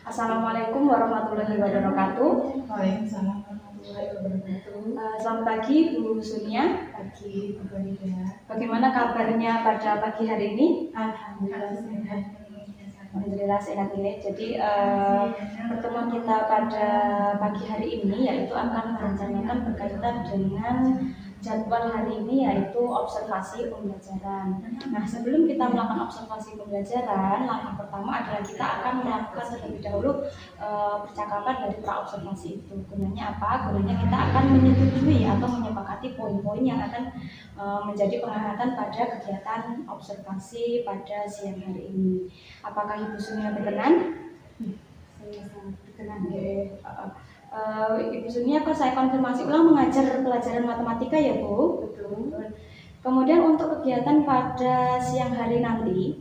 Assalamualaikum warahmatullahi wabarakatuh. Waalaikumsalam warahmatullahi wabarakatuh. Selamat pagi Bu Sunia. Pagi, Bu Farida. Bagaimana kabarnya pada pagi hari ini? Alhamdulillah sehat. Alhamdulillah sehat ini. Jadi pertemuan kita pada pagi hari ini yaitu akan merencanakan berkaitan dengan jadwal hari ini yaitu observasi pembelajaran. Nah, sebelum kita melakukan observasi pembelajaran, langkah pertama adalah kita akan melakukan terlebih dahulu percakapan dari praobservasi itu. Gunanya apa? Gunanya kita akan menyetujui atau menyepakati poin-poin yang akan menjadi pengamatan pada kegiatan observasi pada siang hari ini. Apakah Ibu Sunia berkenan? Saya sangat berkenan. Ibu Sunia, kalau saya konfirmasi ulang mengajar pelajaran matematika ya Bu? Betul. Kemudian untuk kegiatan pada siang hari ini,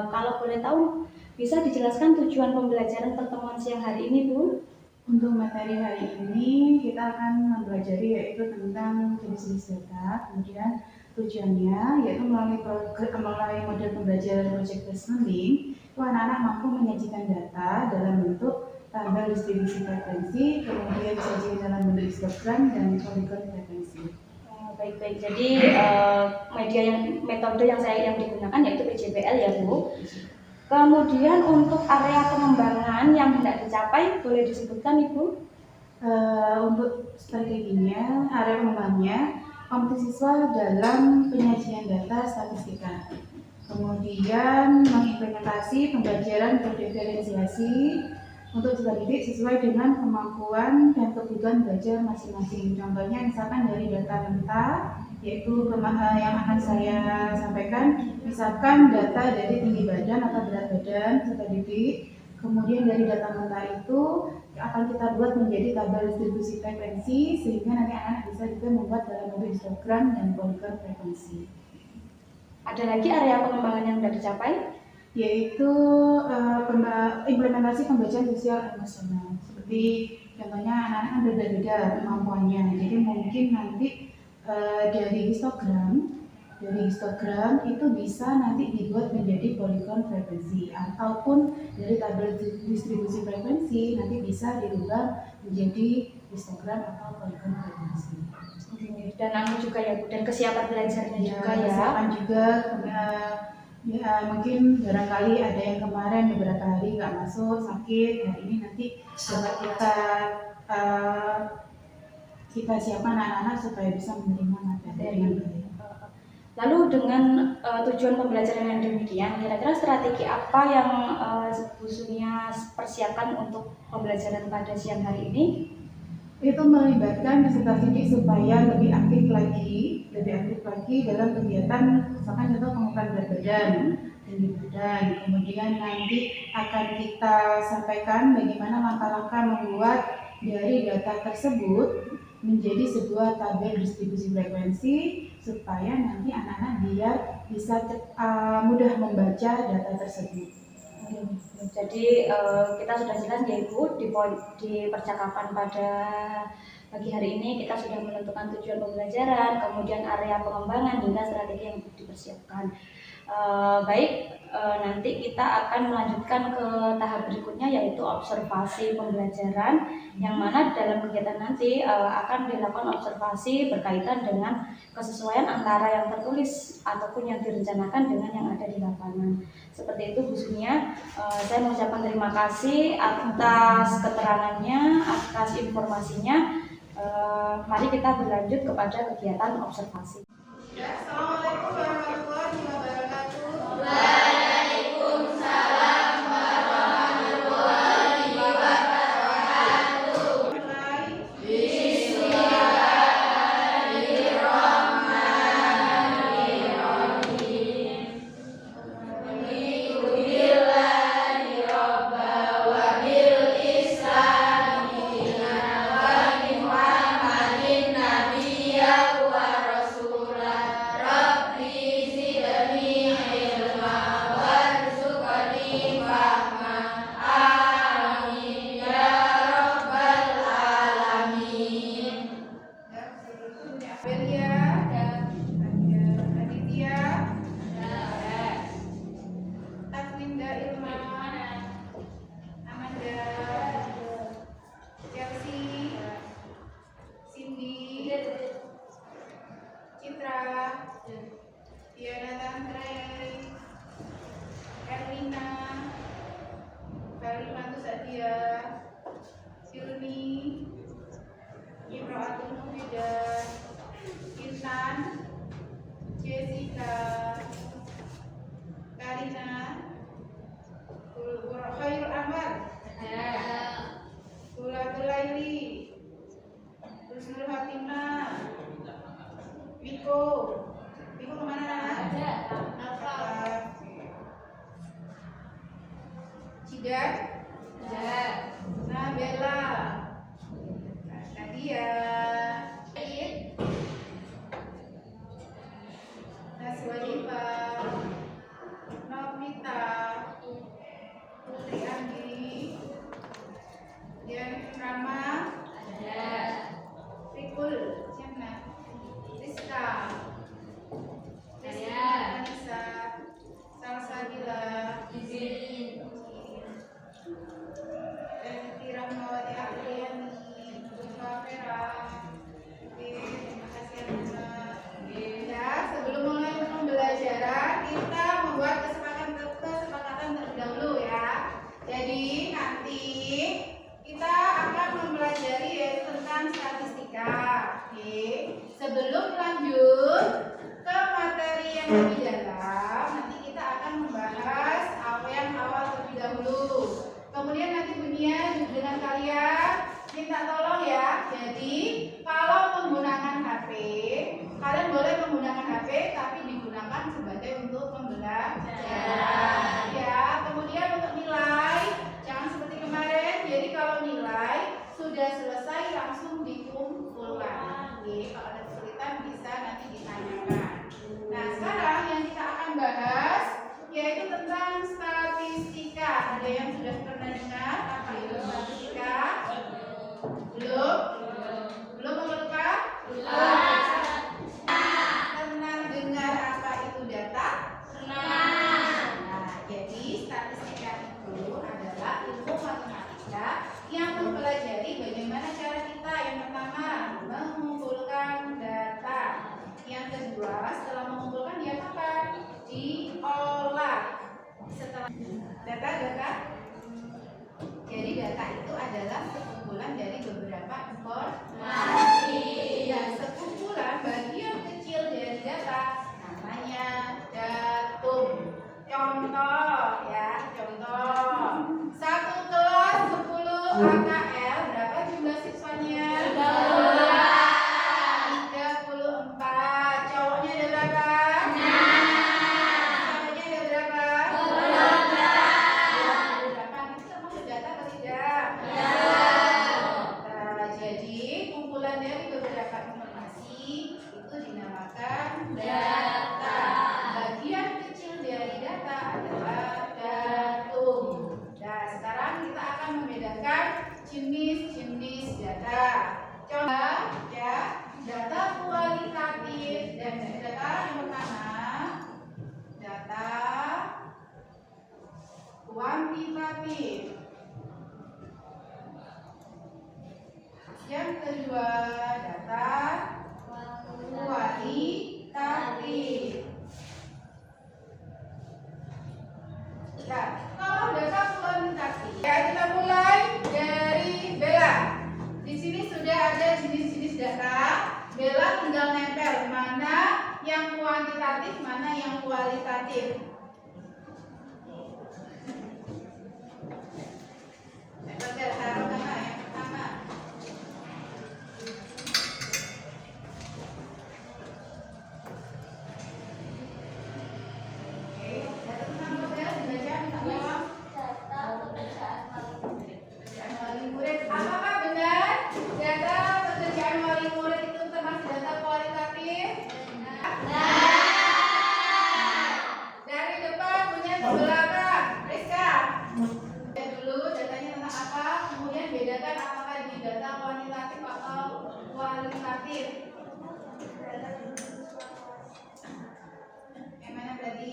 kalau boleh tahu bisa dijelaskan tujuan pembelajaran pertemuan siang hari ini Bu? Untuk materi hari ini kita akan mempelajari yaitu tentang jenis-jenis data. Kemudian tujuannya yaitu melalui model pembelajaran project based learning, itu anak-anak mampu menyajikan data dalam bentuk tabel distribusi frekuensi, kemudian disajikan dalam bentuk histogram dan polygon frekuensi. Baik-baik. Jadi metode yang digunakan yaitu PJBL ya Bu. Kemudian untuk area pengembangan yang hendak dicapai boleh disebutkan Ibu? Untuk strateginya, area pengembangannya kompetisi siswa dalam penyajian data statistika. Kemudian mengimplementasi pembelajaran berdiferensiasi untuk siswa didik sesuai dengan kemampuan dan kebutuhan belajar masing-masing. Contohnya misalkan dari data renta, yaitu yang akan saya sampaikan, misalkan data dari tinggi badan atau berat badan siswa didik. Kemudian dari data mentah itu akan kita buat menjadi tabel distribusi frekuensi sehingga nanti anak-anak bisa juga membuat dalam bentuk histogram dan polygon frekuensi. Ada lagi area pengembangan yang sudah dicapai? Yaitu implementasi pembelajaran sosial emosional. Seperti contohnya anak-anak kan berbeda-beda kemampuannya. Jadi mungkin nanti dari histogram itu bisa nanti dibuat menjadi polygon frekuensi ataupun dari tabel distribusi frekuensi nanti bisa dirubah menjadi histogram atau polygon frekuensi. Dan juga ya Bu, dan kesiapan belajarnya juga ya. Kesiapan juga mungkin barangkali ada yang kemarin beberapa hari nggak masuk sakit, hari ini nanti coba kita siapkan anak-anak supaya bisa menerima materi dengan baik. Lalu dengan tujuan pembelajaran yang demikian, kira-kira strategi apa yang Bu Sunia persiapkan untuk pembelajaran pada siang hari ini? Itu melibatkan peserta didik supaya lebih aktif lagi dalam kegiatan, misalkan contoh pengukuran berat badan, tinggi badan. Kemudian nanti akan kita sampaikan bagaimana langkah-langkah membuat dari data tersebut menjadi sebuah tabel distribusi frekuensi supaya nanti anak-anak biar bisa mudah membaca data tersebut. Jadi kita sudah jelas ya Ibu di percakapan pada pagi hari ini kita sudah menentukan tujuan pembelajaran, kemudian area pengembangan hingga strategi yang dipersiapkan. Nanti kita akan melanjutkan ke tahap berikutnya yaitu observasi pembelajaran, yang mana dalam kegiatan nanti akan dilakukan observasi berkaitan dengan kesesuaian antara yang tertulis ataupun yang direncanakan dengan yang ada di lapangan. Seperti itu Bu Sunia. Saya mengucapkan terima kasih atas keterangannya, atas informasinya. Mari kita berlanjut kepada kegiatan observasi. Assalamualaikum warahmatullahi wabarakatuh. Waalaikumsalam warahmatullahi wabarakatuh. Bismillahirrahmanirrahim. Alhamdulillahi robba wa bil islami dinan wa bi Muhammadin nabiyya wa rasulah. Imro'atul Mufidah, Intan, Jessica, Karina, Khairul Amal, Tulatul Laili, Husnul Fatimah, Wiko kemana? Cidat, Nabela, Nadia, Naswadifa, Novita, Putri Anggi, dan Rama, Rikul, siapa? Rizka, Anissa, Salsabila, Rahmawati Afriani, Fafera. Terima kasih ya. Sebelum mulai pembelajaran, kita membuat kesepakatan terlebih dahulu ya. Jadi nanti kita akan mempelajari yaitu tentang statistika. Oke. Sebelum lanjut ke materi yang lebih dalam, nanti kita akan membahas apa yang awal terlebih dahulu. Kemudian nanti bunyinya dengan kalian minta tolong ya. Jadi kalau menggunakan HP, kalian boleh menggunakan HP tapi digunakan sebagai untuk pembelajaran ya. Kemudian untuk nilai jangan seperti kemarin. Jadi kalau nilai sudah selesai langsung dikumpulkan. Oke, kalau ada kesulitan bisa nanti ditanyakan. Nah sekarang yang kita akan bahas yaitu tentang statistika. Ada yang sudah pernah dengar apa itu statistika? Belum lupa? Pernah dengar apa itu data? Nah, jadi statistika itu adalah ilmu matematika yang mempelajari bagaimana cara kita yang pertama mengumpulkan data. Yang kedua, setelah mengumpulkan dia apa? Diolah. Setelah data. Jadi data itu adalah sekumpulan dari beberapa informasi. Dan sekumpulan bagian kecil dari data namanya datum. Contoh ya, satu kelas 10 AKL berapa jumlah siswanya? 34. Cowoknya ada berapa? 6. Cowoknya ada berapa? 28. Itu termasuk data atau tidak? Nah, jadi kumpulan dari beberapa informasi itu dinamakan data. Bagian kecil dari data adalah datum. Nah, sekarang kita akan membedakan jenis-jenis data. Contoh ya, data kualitatif dan data yang pertama data kuantitatif. Yang kedua data kualitatif. Nah, kalau data kuantitatif ya kita mulai dari Bella. Di sini sudah ada jenis-jenis data. Bella tinggal nempel mana yang kuantitatif, mana yang kualitatif. Nempel taruh mana yang pertama. Oke, data tentang Bella dibaca minta tolong. Pekerjaan wali murid. Apakah benar data pekerjaan wali murid itu termasuk data kualitatif? Dari depan punya ke belakang. Rizka. Lihat dulu datanya tentang apa, kemudian bedakan apakah ini data kuantitatif atau kualitatif. Yang mana tadi?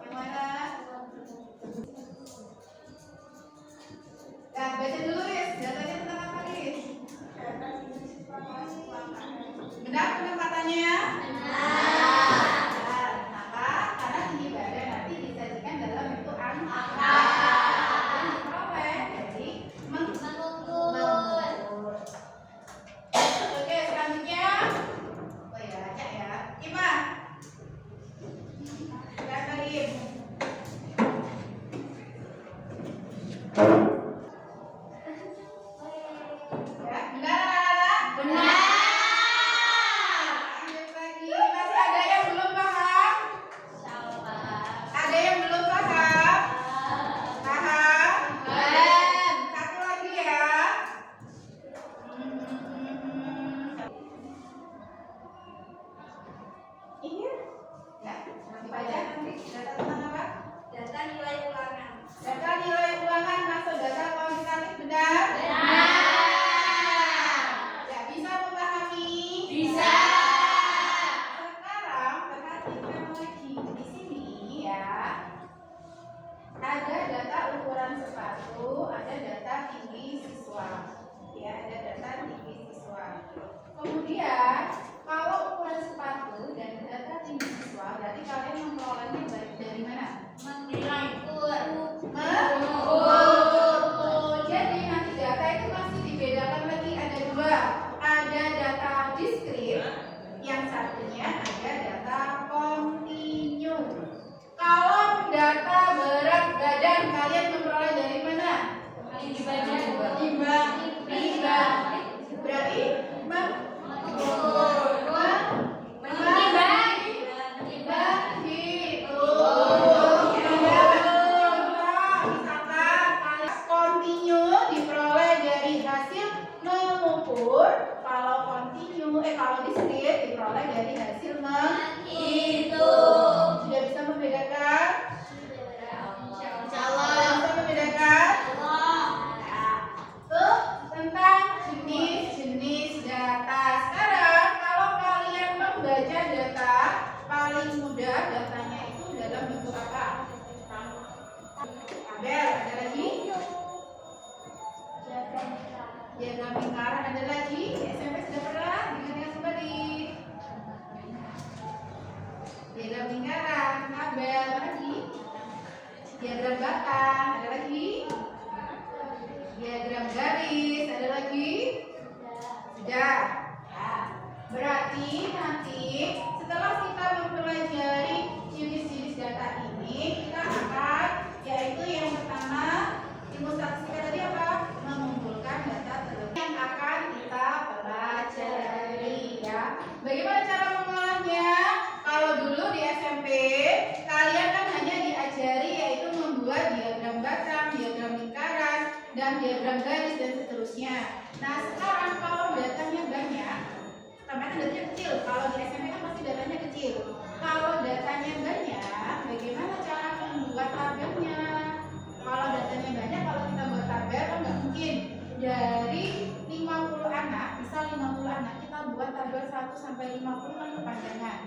Yang mana? Nah, baca dulu Riz, datanya tentang apa Riz? Benar penempatannya? Benar. Kenapa? Karena tinggi badan nanti disajikan dalam bentuk angka dan diperoleh jadi mengukur. dua ada data diskrit, yang satunya ada data kontinu. Kalau data berat badan kalian memperoleh dari mana? Timbang. Berarti kalau diskrit diperoleh dari hasil menghitung. Sudah bisa membedakan? Bisa membedakan? Tuh, tentang jenis-jenis data. Sekarang kalau kalian membaca data, paling mudah datanya itu dalam bentuk apa? Tabel. Ada lagi? Diagram lingkaran. Ada lagi? SMP sudah pernah dengan yang tadi. Diagram lingkaran, tabel, lagi. Diagram batang, ada lagi. Diagram garis, ada lagi. Sudah. Nah, berarti nanti setelah kita mempelajari jenis-jenis data ini, kita akan, yaitu yang pertama, ilmu statistika tadi apa? Mengumpulkan data terlebih yang akan kita pelajari, ya. Bagaimana cara mengolahnya? Kalau dulu di SMP kalian kan hanya diajari yaitu membuat diagram batang, diagram lingkaran, dan diagram garis dan seterusnya. Nah sekarang kalau datanya banyak, karena kan datanya kecil. Kalau di SMP kan pasti datanya kecil. Kalau datanya banyak, bagaimana cara membuat tabelnya? Kalau datanya banyak, kalau kita buat tabel kan nggak mungkin. Dari 50 anak, misal 50 anak, kita buat tabel 1 sampai 50 kan kepanjangan.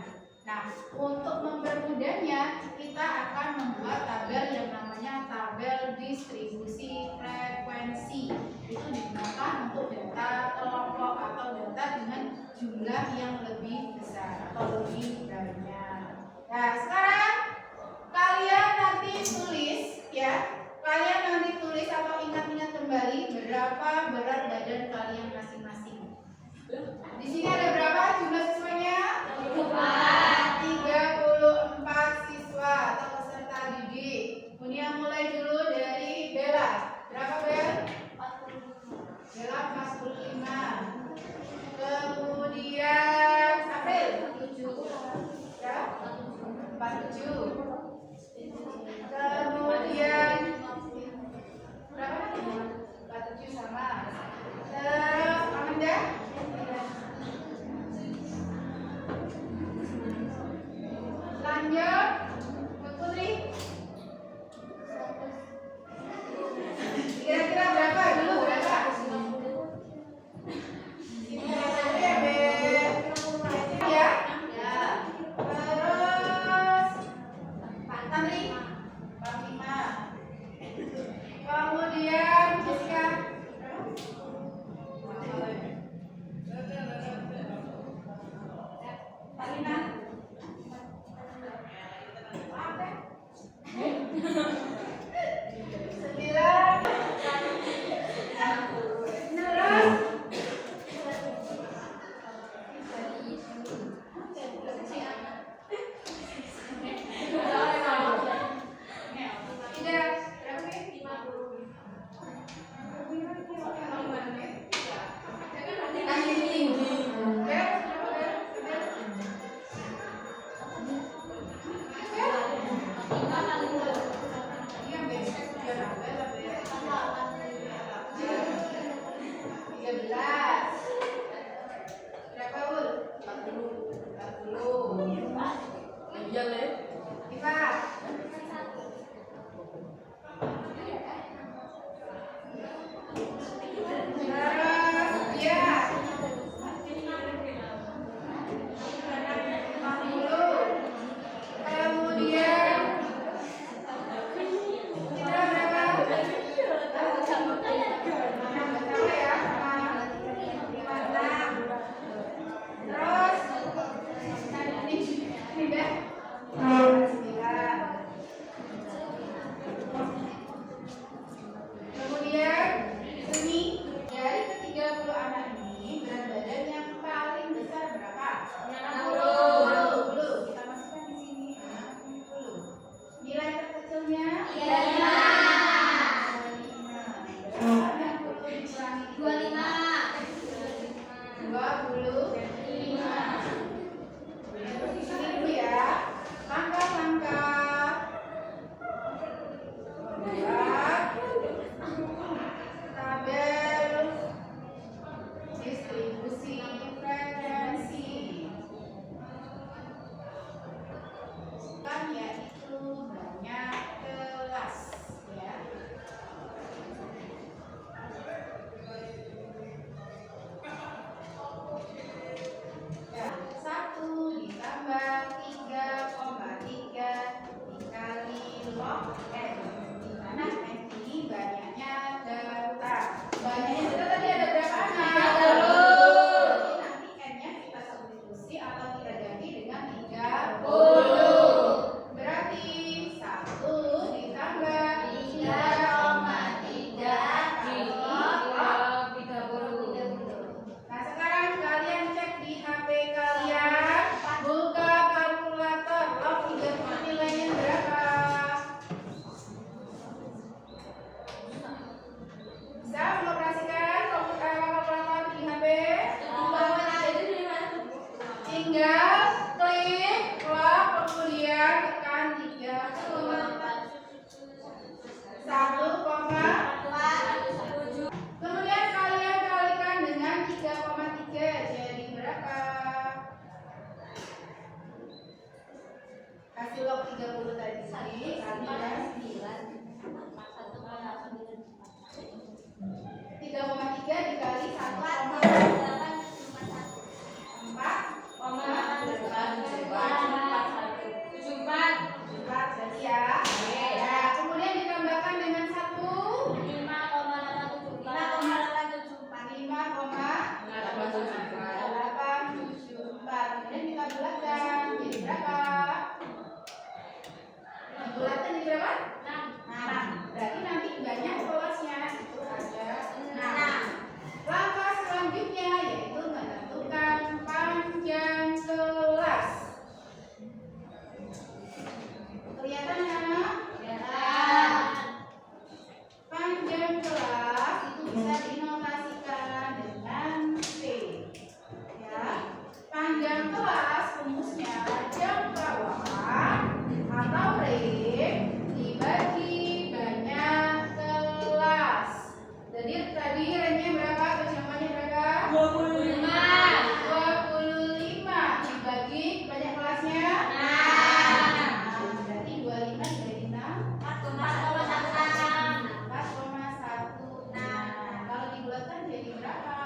Nah, untuk mempermudahnya, kita akan membuat tabel yang namanya tabel distribusi frekuensi. Itu digunakan untuk data kelompok atau data dengan jumlah yang lebih besar atau lebih banyak. Nah, sekarang kalian nanti tulis, ya. Kalian nanti tulis atau ingat-ingat kembali berapa berat badan kalian masing-masing. Di sini ada berapa jumlah siswanya? 34 siswa atau peserta didik. Kemudian mulai dulu dari Bella. Berapa Bel? Bella 45. Kemudian April 7. Ya? 47. Kemudian berapa? 47 sama. Terus Amanda? Lanjut, Putri. Kira-kira berapa dulu? Berapa? Ini ya, Beb. Ya. Terus Tantri 45. Kemudian Jessica. Talina. tinggal klik, lock, kemudian tekan 1,7. Kemudian kalian kalikan dengan 3,3 jadi berapa? Hasil log 30 tadi kalikan 3,3 dikali 1,4 jadi ya. Nah, kemudian ditambahkan dengan 5,874. Kemudian kita bulatkan jadi berapa? Bulatkan jadi berapa? 6. Berarti nanti banyak kelasnya itu ada 6. Langkah selanjutnya yaitu menentukan panjang kelas. Kelihatan ya? Panjang kelas itu bisa dinotasikan dengan P. Ya. Panjang kelas rumusnya jam bawah atau ring dibagi banyak kelas. Jadi tadi ringnya berapa? Kesamaan berapa? 25 dibagi banyak kelasnya 6. Berarti 25 dibagi 6 4,16. Kalau dibulatkan jadi berapa?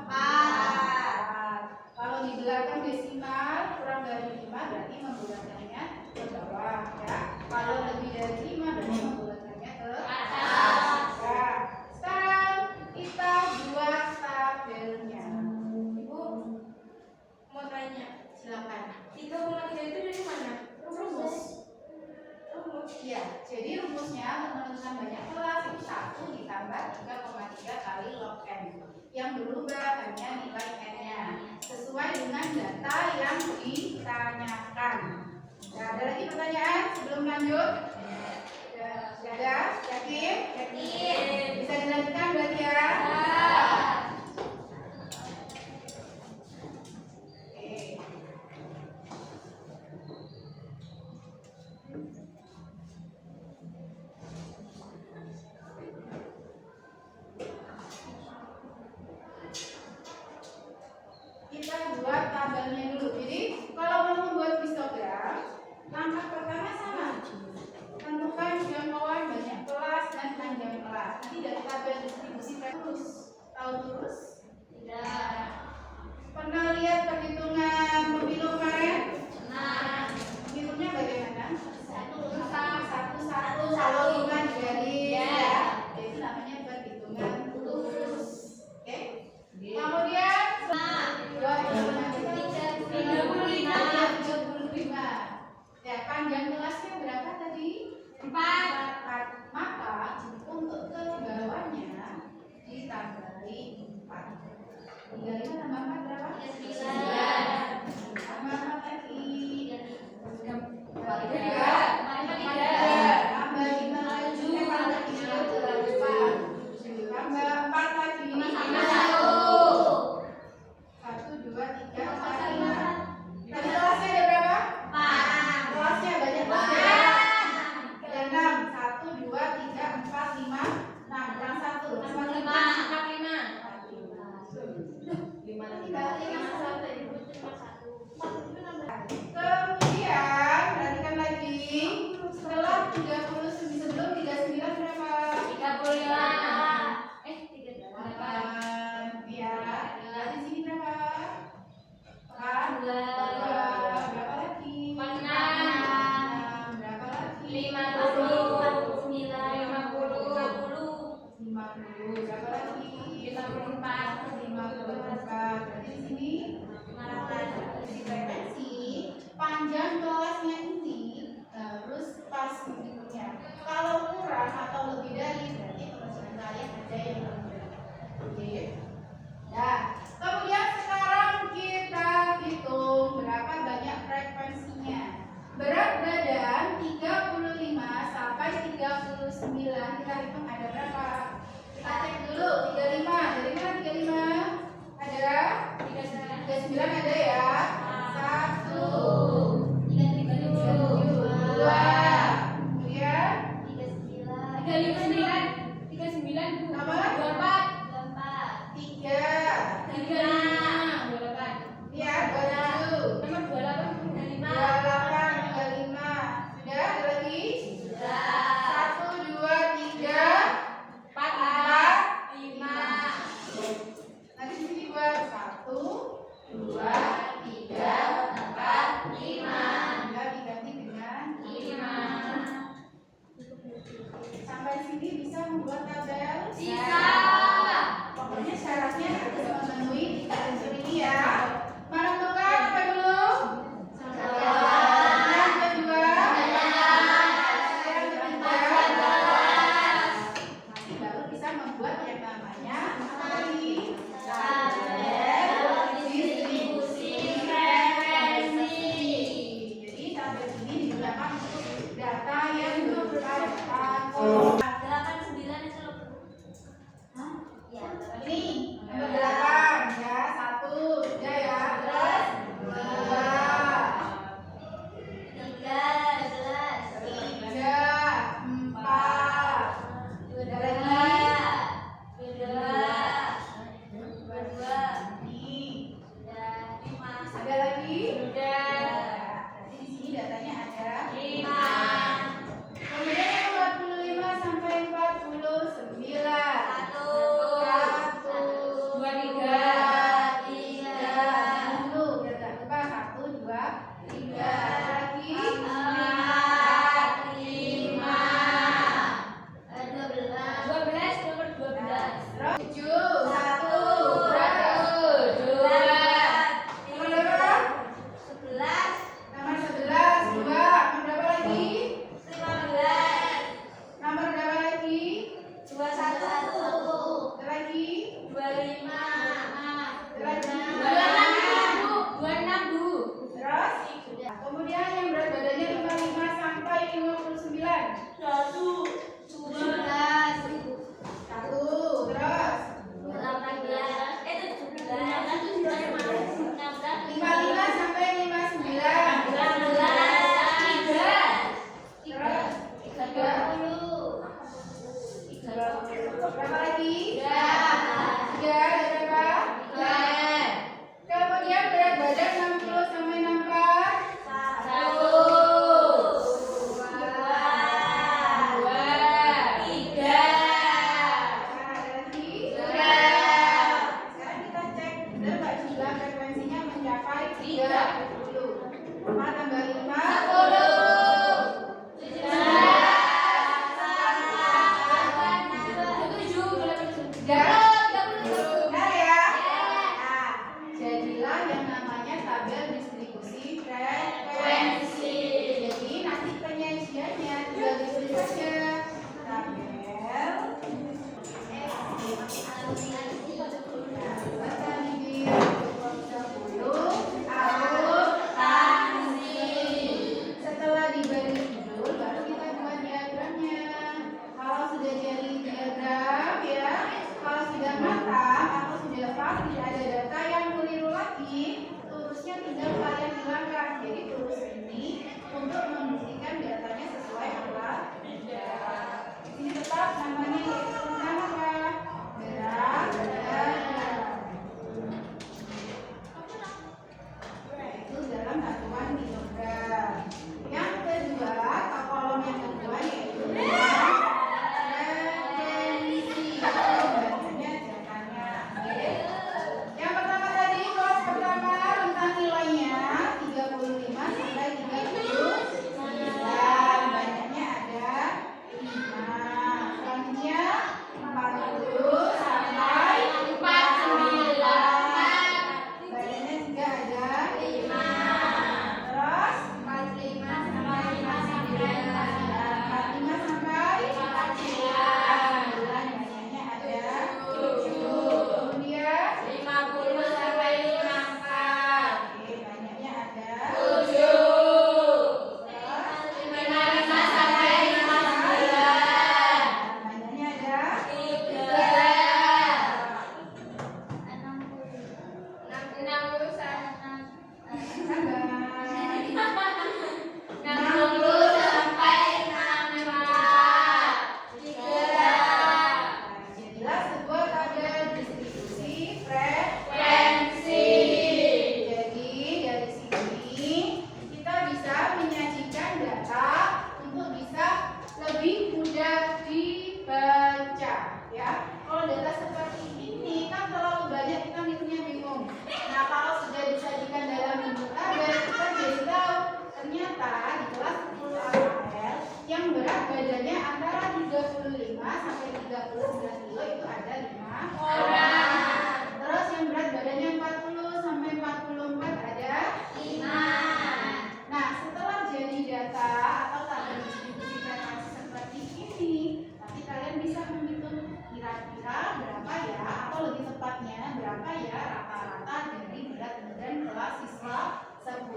4. Kalau dibulatkan desimal kurang dari 5 berarti membulatkannya ke bawah ya. Kalau lebih dari 5 berarti membulatkannya ke atas. Ya. Sekarang kita buat tabelnya. Ibu mau tanya, silakan. 3,3 itu dari mana? Rumus. Iya, jadi rumusnya untuk menentukan banyak kelas itu 1 ditambah 3,3 kali log n. Yang berubah hanya nilai n-nya sesuai dengan data yang ditanyakan. Nah, ada lagi pertanyaan sebelum lanjut? Ada? Yakin? Bisa dilanjutkan berarti ya? Oke. Kita buat tabelnya dulu. Jadi kalau mau membuat histogram, langkah pertama sama. Tentukan jangkauan banyak kelas dan panjang kelas. Nanti dari tabel distribusi terus. Tahu terus? Tidak. Pernah lihat perhitungan pemilu kemarin? Perhitungnya bagaimana? Satu kalau 5 dikali ya. Itu namanya perhitungan lurus. Oke? Kemudian 35. Ya, panjang kelasnya berapa tadi? 4. Maka untuk ke bawahnya ditambah 4. 35 tambah 4 berapa? 9. Tambah 4 lagi. Tambah 5 lagi. Tambah 4 lagi. 1, 2, 3, 4, 5. Tadi kelasnya ada berapa? 4. Kelasnya banyak kelasnya. Ada 6. 1, 2, 3, 4, 5, 6. Kurang 1. Tambah 5. 5 lagi. Kemudian perhatikan lagi. Setelah 30 sebelum 39 berapa? 8. Ya. Di sini berapa? 4. Berapa lagi? 6. Berapa lagi? 50. 50. Berapa lagi? 54. Berarti di sini Ya, 27. Nomor 28 35. 28, 35. Sudah ada lagi? 1, 2, 3, 4, 5. Nanti sini buat 1, 2, 3, 4, 5. Tinggal diganti dengan 5. Sampai sini bisa membuat tabel? Pokoknya syaratnya harus memenuhi 3 unsur ini ya. Menentukan apa dulu? Yang kedua? Yang ketiga? Nanti baru bisa membuat yang namanya apa tadi? Tabel distribusi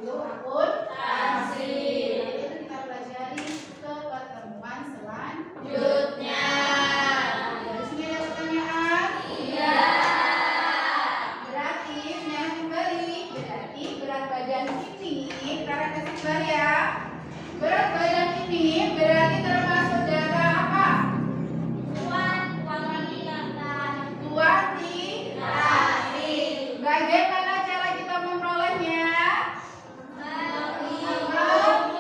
akuntansi. Itu kita pelajari ke pertemuan selanjutnya. Dari sini ada pertanyaan? Iya. Berarti yang kembali, berarti berat badan ini, sekarang kasih keluar ya. Berat badan ini berarti termasuk data apa? Kuantitasi. Bagaimana cara kita memperolehnya? Kalau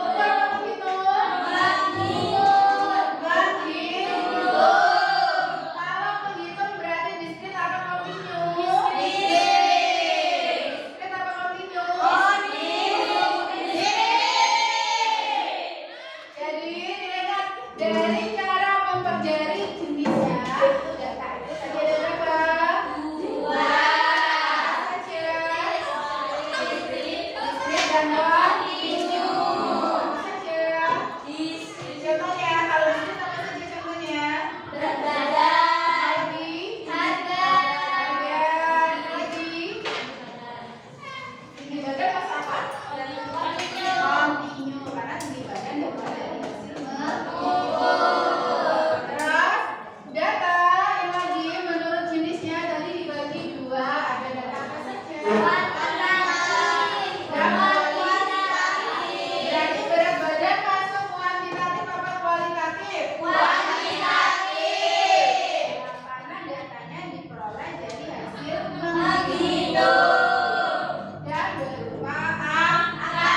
menghitung berarti diskrit apa kontinu? Diskrit apa kontinu? Jadi dilihat dari cara mempelajari jenisnya itu data itu tadi ada berapa? Dua saja. Diskrit dan kontinu. Saja. Contohnya kalau diskrit apa saja contohnya? Berat badan, Lagi. harga, Kemudian lagi. Tinggi badan pas apa? Kontinu karena tinggi badan daripada hasil Terus data yang lagi menurut jenisnya tadi dibagi dua, ada data apa saja? Berarti berat badan masuk kuantitatif apa kualitatif? Karena datanya diperoleh dari hasil menghitung dan berupa angka.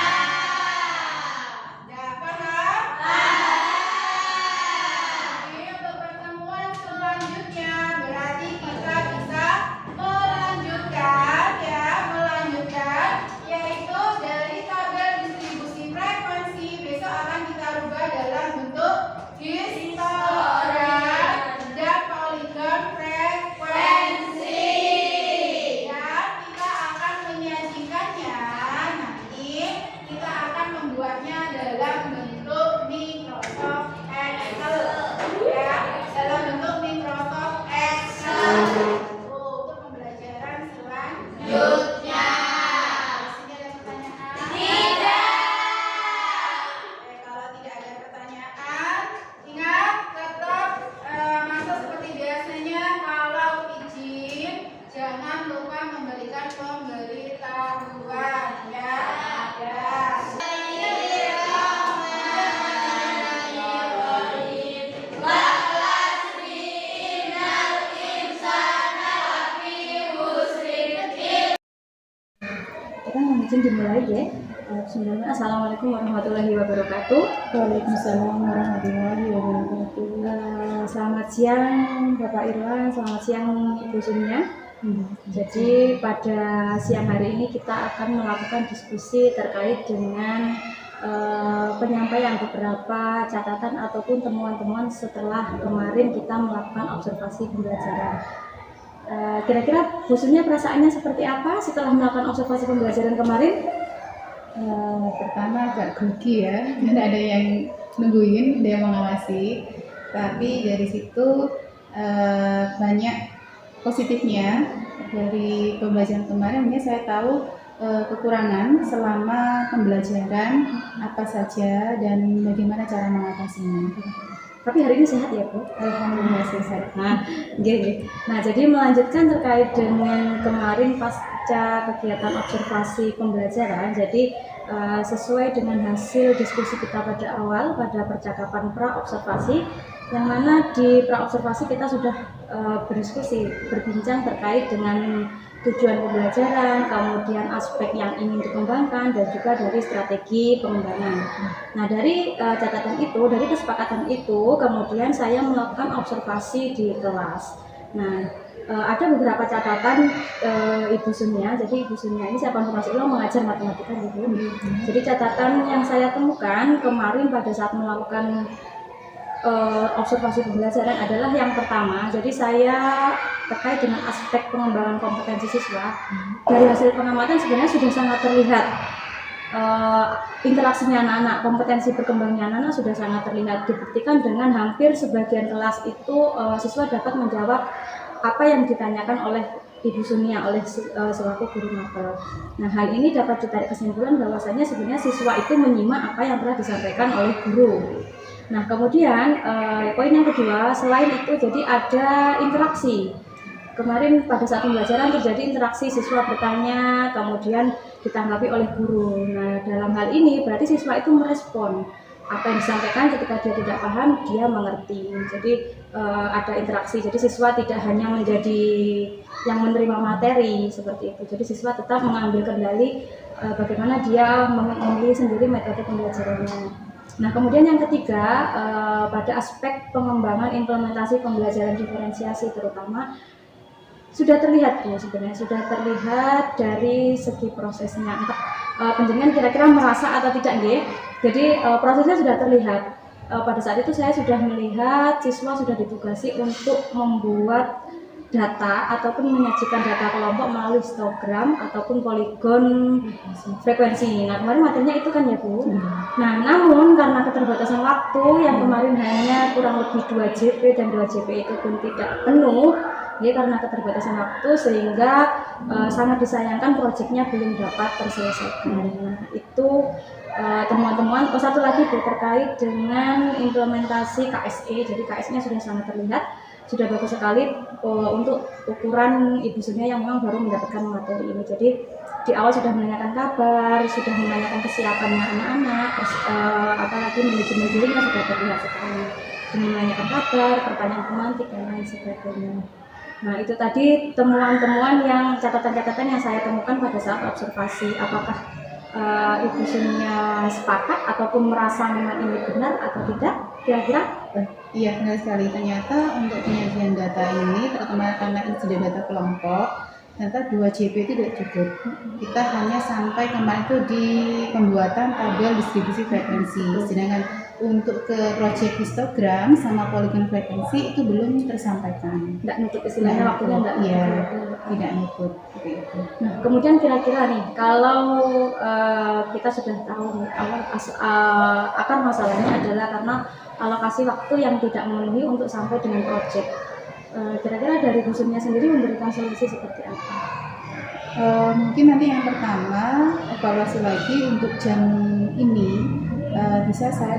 Udah paham? Oke, untuk pertemuan selanjutnya berarti kita bisa melanjutkan yaitu dari tabel distribusi frekuensi besok akan kita rubah dalam bentuk histogram dan poligon frekuensi. Dan kita akan menyajikannya nanti kita akan membuatnya dalam bentuk Microsoft Excel ya, dalam bentuk Microsoft Excel. Untuk pembelajaran selanjutnya. Di sini ada pertanyaan? Tidak. Oke, kalau tidak ada pertanyaan, ingat tetap masuk seperti biasanya. Kalau izin, jangan lupa memberikan pemberitahuan ya. Kita izin dimulai ya. Bismillahirrahmanirrahim. Assalamualaikum warahmatullahi wabarakatuh. Waalaikumsalam warahmatullahi wabarakatuh. Selamat siang Bapak Irwan, selamat siang Ibu Sunia. Jadi pada siang hari ini kita akan melakukan diskusi terkait dengan penyampaian beberapa catatan ataupun temuan-temuan setelah kemarin kita melakukan observasi pembelajaran. Kira-kira Bu Sunia perasaannya seperti apa setelah melakukan observasi pembelajaran kemarin? Pertama agak grogi ya, karena ada yang nungguin, ada yang mengawasi. Tapi dari situ banyak positifnya dari pembelajaran kemarin. Ini saya tahu kekurangan selama pembelajaran apa saja dan bagaimana cara mengatasinya. Tapi hari ini sehat ya Bu? Alhamdulillah sehat. Nah, nah, jadi melanjutkan terkait dengan kemarin pasca kegiatan observasi pembelajaran. Jadi sesuai dengan hasil diskusi kita pada awal pada percakapan pra-observasi, yang mana di pra-observasi kita sudah berdiskusi, berbincang terkait dengan tujuan pembelajaran, kemudian aspek yang ingin dikembangkan, dan juga dari strategi pengembangan. Nah, dari catatan itu, dari kesepakatan itu, kemudian saya melakukan observasi di kelas. Nah, ada beberapa catatan Ibu Sunia. Jadi Ibu Sunia ini saya konfirmasi ulang mengajar matematika gitu. Jadi catatan yang saya temukan kemarin pada saat melakukan observasi pembelajaran adalah yang pertama. Jadi saya terkait dengan aspek pengembangan kompetensi siswa, dari hasil pengamatan sebenarnya sudah sangat terlihat interaksinya anak-anak, kompetensi berkembangnya anak-anak sudah sangat terlihat, dibuktikan dengan hampir sebagian kelas itu siswa dapat menjawab apa yang ditanyakan oleh Ibu Sunia oleh selaku guru mapel. Nah, hal ini dapat ditarik kesimpulan bahwasanya sebenarnya siswa itu menyimak apa yang telah disampaikan oleh guru. Nah, kemudian poin yang kedua, selain itu jadi ada interaksi. Kemarin pada saat pembelajaran terjadi interaksi, siswa bertanya, kemudian ditanggapi oleh guru. Nah, dalam hal ini berarti siswa itu merespon apa yang disampaikan. Ketika dia tidak paham, dia mengerti. Jadi ada interaksi. Jadi siswa tidak hanya menjadi yang menerima materi seperti itu. Jadi siswa tetap mengambil kendali bagaimana dia memilih sendiri metode pembelajarannya. Nah, kemudian yang ketiga, pada aspek pengembangan implementasi pembelajaran diferensiasi terutama sudah terlihat Bu, sebenarnya sudah terlihat dari segi prosesnya. Penjenengan kira-kira merasa atau tidak nggih? Jadi prosesnya sudah terlihat. Pada saat itu saya sudah melihat siswa sudah ditugasi untuk membuat data ataupun menyajikan data kelompok melalui histogram ataupun poligon frekuensi. Nah, kemarin materinya itu kan ya Bu. Nah, namun karena keterbatasan waktu yang kemarin hanya kurang lebih 2 JP dan 2 JP itu pun tidak penuh, ya karena keterbatasan waktu sehingga sangat disayangkan proyeknya belum dapat terselesaikan. Nah, itu temuan-temuan. Satu lagi Bu, terkait dengan implementasi KSE. Jadi KSE-nya sudah sangat terlihat, sudah bagus sekali untuk ukuran Ibu Sunia yang memang baru mendapatkan materi ini. Jadi di awal sudah menanyakan kabar, sudah menanyakan kesiapannya anak-anak, apalagi manajemen dirinya sudah terlihat sekali. Dengan menanyakan kabar, pertanyaan pemantik dan lain sebagainya. Nah, itu tadi temuan-temuan yang catatan-catatan yang saya temukan pada saat observasi. Apakah Ibu Sunia sepakat ataupun merasa memang ini benar atau tidak? Kira-kira? Iya, benar sekali. Ternyata untuk penyajian data ini, terutama karena ini sudah data kelompok, ternyata 2 JP itu tidak cukup. Kita hanya sampai kemarin itu di pembuatan tabel distribusi frekuensi. Sedangkan untuk ke project histogram sama poligon frekuensi itu belum tersampaikan. Tidak nutup istilahnya waktunya tidak. Iya, tidak nutup seperti itu. Nah, kemudian kira-kira nih, kalau kita sudah tahu nih, akar masalahnya adalah karena alokasi waktu yang tidak memenuhi untuk sampai dengan project. Kira-kira dari Bu Sunia sendiri memberikan solusi seperti apa? Mungkin nanti yang pertama evaluasi lagi untuk jam ini bisa saya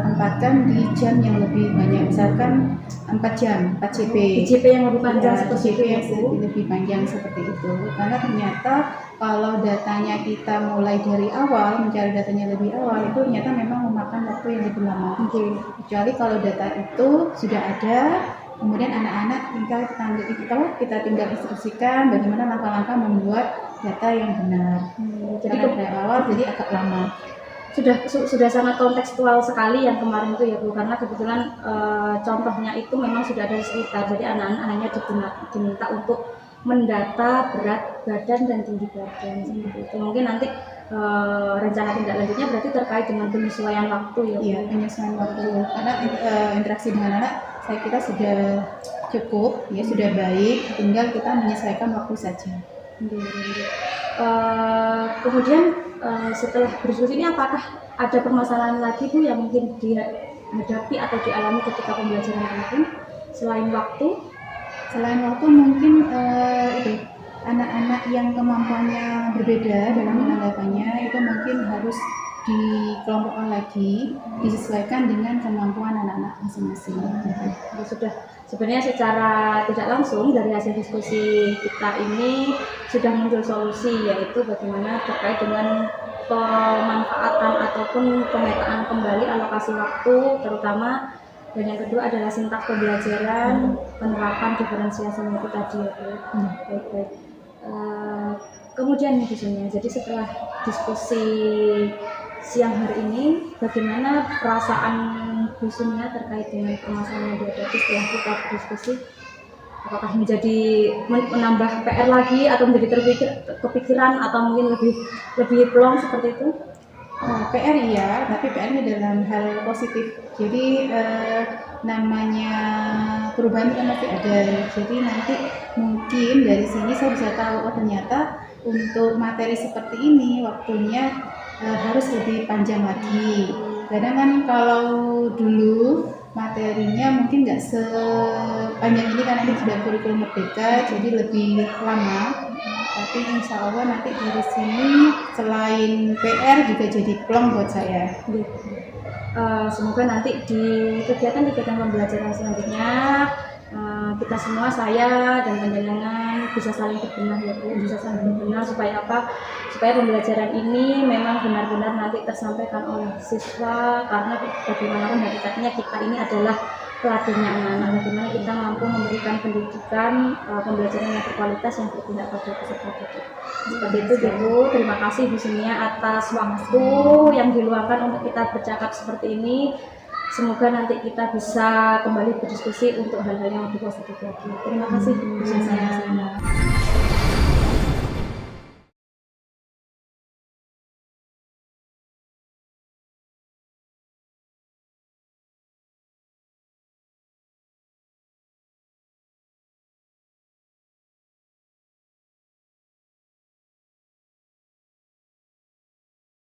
tempatkan di jam yang lebih banyak, misalkan 4 jam, 4 JP. JP yang lebih panjang seperti JP yang itu. lebih panjang seperti itu. Karena ternyata kalau datanya kita mulai dari awal, mencari datanya lebih awal, itu ternyata memang memakan waktu yang lebih lama. Kecuali kalau data itu sudah ada, kemudian anak-anak kita tinggal instruksikan bagaimana langkah-langkah membuat data yang benar. Jadi dari awal jadi agak lama. Sudah sangat kontekstual sekali yang kemarin itu ya Bu, karena kebetulan contohnya itu memang sudah ada di sekitar. Jadi anak-anak hanya diminta untuk mendata berat badan dan tinggi badan seperti itu. Mungkin nanti rencana tindak lanjutnya berarti terkait dengan penyesuaian waktu ya Bu. Iya, penyesuaian waktu. Karena interaksi dengan anak saya kira sudah cukup, ya sudah baik. Tinggal kita menyesuaikan waktu saja. Kemudian setelah berdiskusi ini apakah ada permasalahan lagi Bu yang mungkin dihadapi atau dialami ketika pembelajaran ini selain waktu? Selain waktu mungkin anak-anak yang kemampuannya berbeda dalam menanggapannya itu mungkin harus dikelompokkan lagi, disesuaikan dengan kemampuan anak-anak masing-masing. Sudah sebenarnya secara tidak langsung dari hasil diskusi kita ini sudah muncul solusi, yaitu bagaimana terkait dengan pemanfaatan ataupun pemetaan kembali alokasi waktu terutama, dan yang kedua adalah sintaks pembelajaran, penerapan diferensiasi itu tadi ya Bu. Baik. Kemudian misalnya, jadi setelah diskusi siang hari ini, bagaimana perasaan Bu Sunia terkait dengan permasalahan yang dihadapi setelah kita berdiskusi? Apakah menjadi menambah PR lagi atau menjadi kepikiran atau mungkin lebih plong seperti itu? PR iya, tapi PR-nya dalam hal positif. Jadi namanya perubahan kan masih ada. Jadi nanti mungkin dari sini saya bisa tahu ternyata untuk materi seperti ini waktunya harus lebih panjang lagi. Kadang kan kalau dulu materinya mungkin nggak sepanjang ini karena ini sudah kurikulum merdeka jadi lebih lama. Tapi insya Allah nanti dari sini selain PR juga jadi plong buat saya. Semoga nanti di kegiatan-kegiatan pembelajaran selanjutnya kita semua, saya dan panjenengan bisa saling berbenah ya Bu, bisa saling berbenah supaya apa? Supaya pembelajaran ini memang benar-benar nanti tersampaikan oleh siswa, karena bagaimanapun hakikatnya kita ini adalah pelatihnya anak-anak, bagaimana kita mampu memberikan pendidikan pembelajaran yang berkualitas yang berpihak pada peserta didik. Seperti itu Bu. Terima kasih Bu Sunia atas waktu yang diluangkan untuk kita bercakap seperti ini. Semoga nanti kita bisa kembali berdiskusi untuk hal-hal yang lebih positif lagi. Terima kasih Bu Sunia.